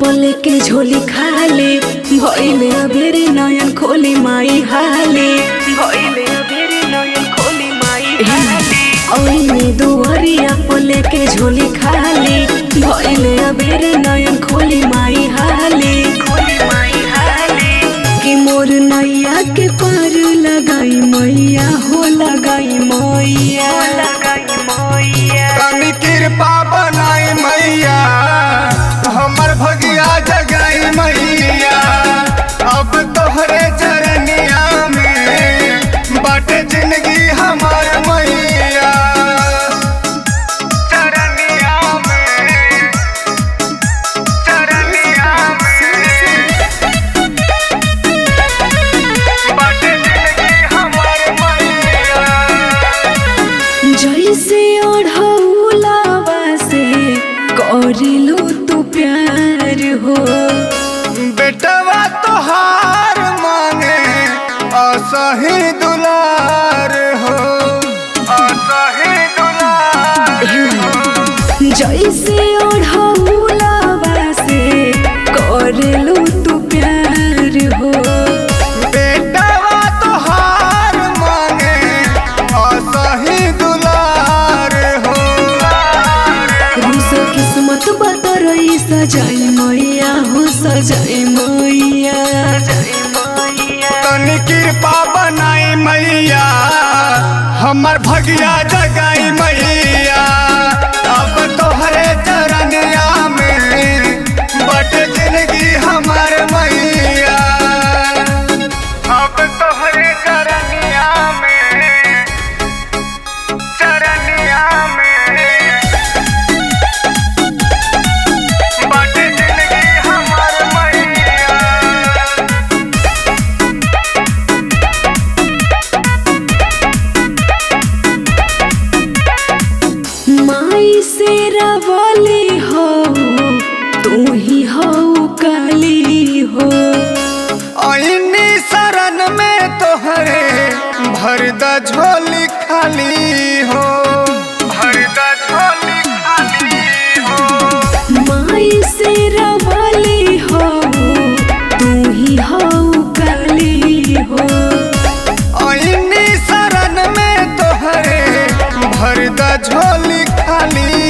पले के झोली खाले भइले अबेरे नयन खोली माई हाले भइले अबेरे नयन खोली माई हाले ओइने दुवरिया पले के झोली खाले भइले अबेरे नयन खोली माई हाले कि मोर नैया के पार लगाई मैया हो लगाई मैया तनी कृपा बनाई मैया हमर भगिया जगाई मैया अब तोहरे चरनिया में बाटे जिंदगी हमार मैया चरनिया में बाटे जिंदगी हमार मैया जैसे ओढ़ौलावा से करिलो तू प्यार हो बेटवा तोहार मांगे असही दुलार हो असही दुलार हो। जैसे ओढ़ौलावा से करिलो तू प्यार हो बेटवा तोहार मांगे असही दुलार हो रुसो किस्मत बतरई सजाई मैया हो सजाई मैया तनी कृपा बनाई मैया हमर भगिया जगाई मैया अब तोहरे चरनिया में बटे जिंदगी हमार मैया अब तोहरे चरनिया में बटे जिंदगी हमार मैया माई से रवाली हो तू ही हो काली हो आईनी शरण में तोहरे भरदा झोली खाली हो भरदा झोली खाली हो माई से रवाली हो तू ही हो काली हो आईनी शरण में तोहरे भरदा झोली खाली